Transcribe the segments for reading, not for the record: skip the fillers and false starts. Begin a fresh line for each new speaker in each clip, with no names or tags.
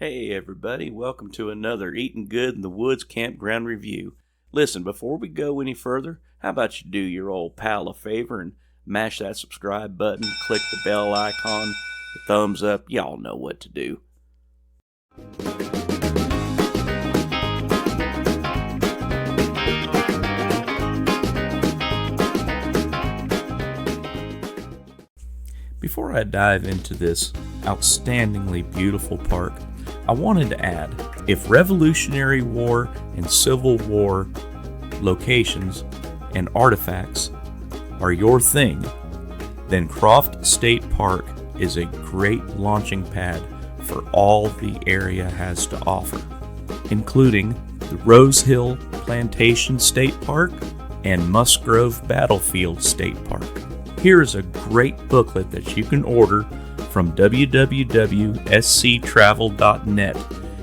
Hey everybody, welcome to another Eatin' Good in the Woods Campground Review. Listen, before we go any further, how about you do your old pal a favor and mash that subscribe button, click the bell icon, the thumbs up, y'all know what to do. Before I dive into this outstandingly beautiful park, I wanted to add, if Revolutionary War and Civil War locations and artifacts are your thing, then Croft State Park is a great launching pad for all the area has to offer, including the Rose Hill Plantation State Park and Musgrove Battlefield State Park. Here is a great booklet that you can order from www.sctravel.net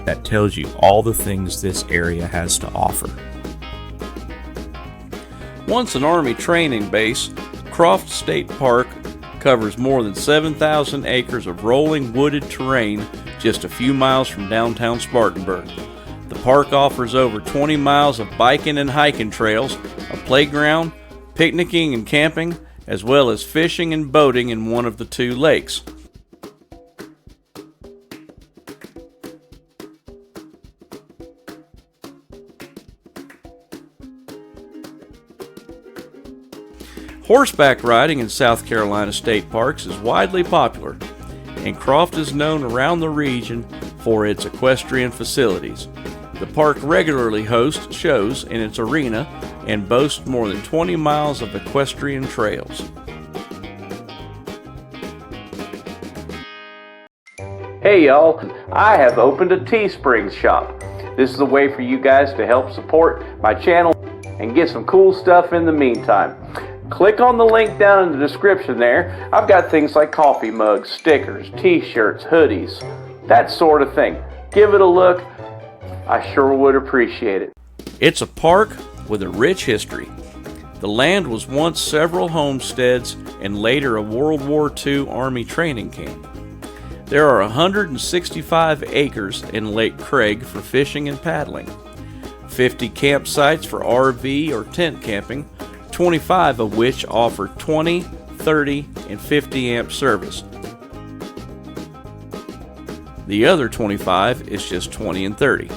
that tells you all the things this area has to offer. Once an Army training base, Croft State Park covers more than 7,000 acres of rolling wooded terrain just a few miles from downtown Spartanburg. The park offers over 20 miles of biking and hiking trails, a playground, picnicking and camping, as well as fishing and boating in one of the two lakes. Horseback riding in South Carolina state parks is widely popular, and Croft is known around the region for its equestrian facilities. The park regularly hosts shows in its arena and boasts more than 20 miles of equestrian trails. Hey y'all, I have opened a Teespring shop. This is a way for you guys to help support my channel and get some cool stuff in the meantime. Click on the link down in the description there. I've got things like coffee mugs, stickers, t-shirts, hoodies, that sort of thing. Give it a look. I sure would appreciate it. It's a park with a rich history. The land was once several homesteads and later a World War II Army training camp. There are 165 acres in Lake Craig for fishing and paddling, 50 campsites for RV or tent camping, 25 of which offer 20, 30, and 50 amp service. The other 25 is just 20 and 30.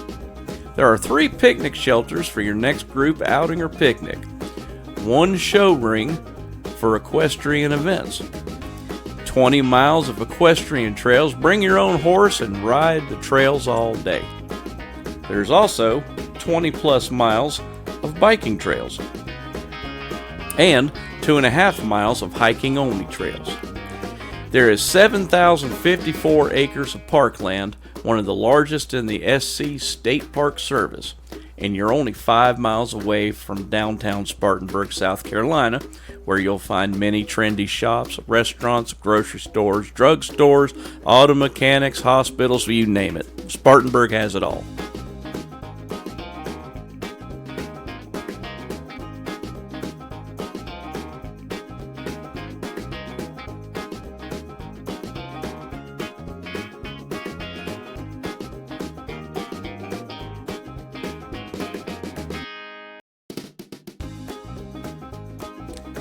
There are 3 picnic shelters for your next group outing or picnic, 1 show ring for equestrian events, 20 miles of equestrian trails. Bring your own horse and ride the trails all day. There's also 20 plus miles of biking trails and 2.5 miles of hiking only trails. There is 7,054 acres of parkland, one of the largest in the SC State Park Service, and you're only 5 miles away from downtown Spartanburg, South Carolina, where you'll find many trendy shops, restaurants, grocery stores, drugstores, auto mechanics, hospitals, you name it. Spartanburg has it all.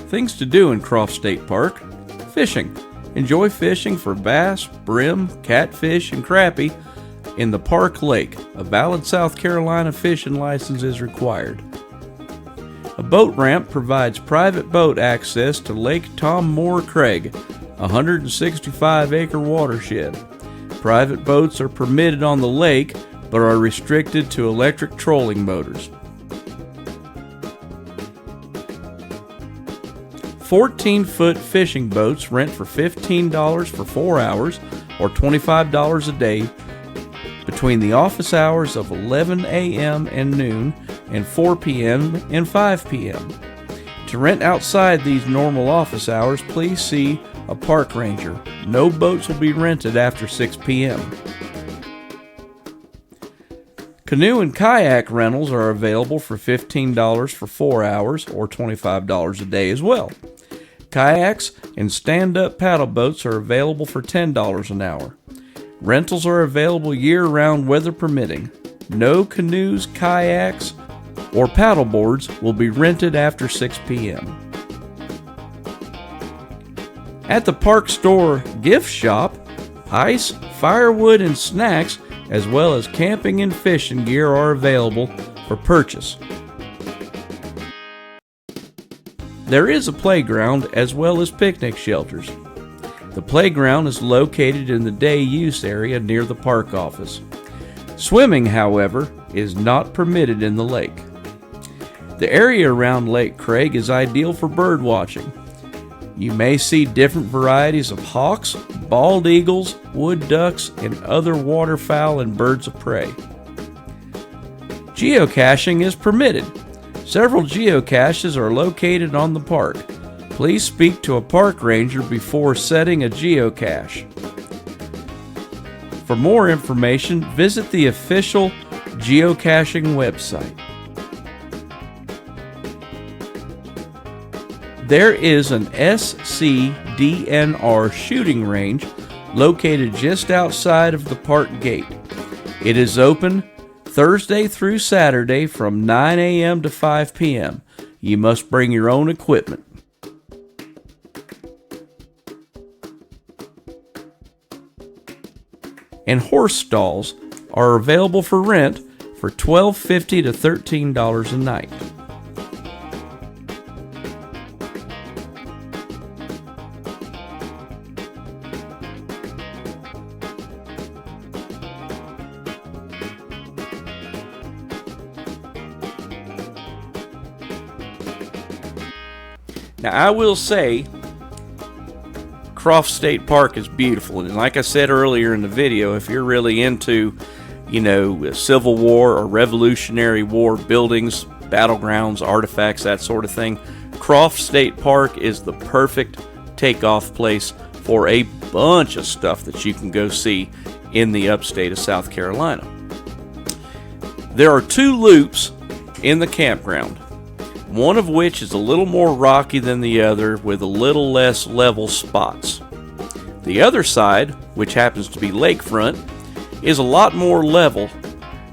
Things to do in Croft State Park. Fishing. Enjoy fishing for bass, brim, catfish, and crappie in the Park Lake. A valid South Carolina fishing license is required. A boat ramp provides private boat access to Lake Tom Moore Craig, a 165-acre watershed. Private boats are permitted on the lake, but are restricted to electric trolling motors. 14-foot fishing boats rent for $15 for 4 hours or $25 a day between the office hours of 11 a.m. and noon and 4 p.m. and 5 p.m. To rent outside these normal office hours, please see a park ranger. No boats will be rented after 6 p.m. Canoe and kayak rentals are available for $15 for 4 hours or $25 a day as well. Kayaks and stand-up paddle boats are available for $10 an hour. Rentals are available year-round, weather permitting. No canoes, kayaks, or paddleboards will be rented after 6 p.m. At the park store gift shop, ice, firewood, and snacks, as well as camping and fishing gear are available for purchase. There is a playground as well as picnic shelters. The playground is located in the day use area near the park office. Swimming, however, is not permitted in the lake. The area around Lake Craig is ideal for bird watching. You may see different varieties of hawks, bald eagles, wood ducks, and other waterfowl and birds of prey. Geocaching is permitted. Several geocaches are located on the park. Please speak to a park ranger before setting a geocache. For more information, visit the official geocaching website. There is an Scdnr shooting range located just outside of the park gate. It is open Thursday through Saturday from 9 a.m. to 5 p.m. You must bring your own equipment. And horse stalls are available for rent for $12.50 to $13 a night. Now, I will say, Croft State Park is beautiful, and like I said earlier in the video, if you're really into, Civil War or Revolutionary War buildings, battlegrounds, artifacts, that sort of thing, Croft State Park is the perfect takeoff place for a bunch of stuff that you can go see in the upstate of South Carolina. There are 2 loops in the campground, one of which is a little more rocky than the other with a little less level spots. The other side, which happens to be lakefront, is a lot more level.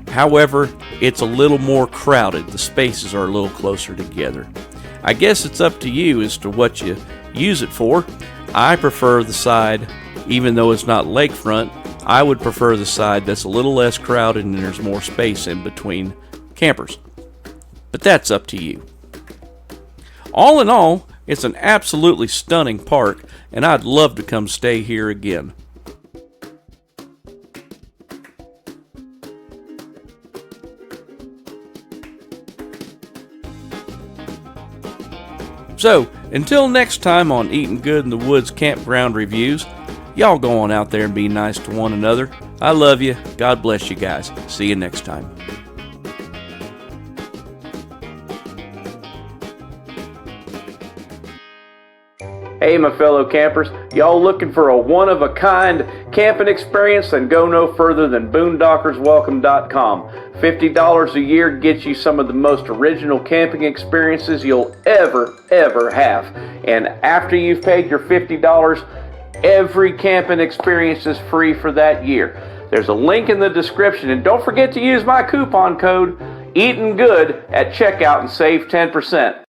However, it's a little more crowded. The spaces are a little closer together. I guess it's up to you as to what you use it for. I prefer the side, even though it's not lakefront, I would prefer the side that's a little less crowded and there's more space in between campers. But that's up to you. All in all, it's an absolutely stunning park, and I'd love to come stay here again. So, until next time on Eating Good in the Woods Campground Reviews, y'all go on out there and be nice to one another. I love you. God bless you guys. See you next time. Hey, my fellow campers, y'all looking for a one-of-a-kind camping experience? Then go no further than boondockerswelcome.com. $50 a year gets you some of the most original camping experiences you'll ever have. And after you've paid your $50, every camping experience is free for that year. There's a link in the description, and don't forget to use my coupon code EATINGGOOD at checkout and save 10%.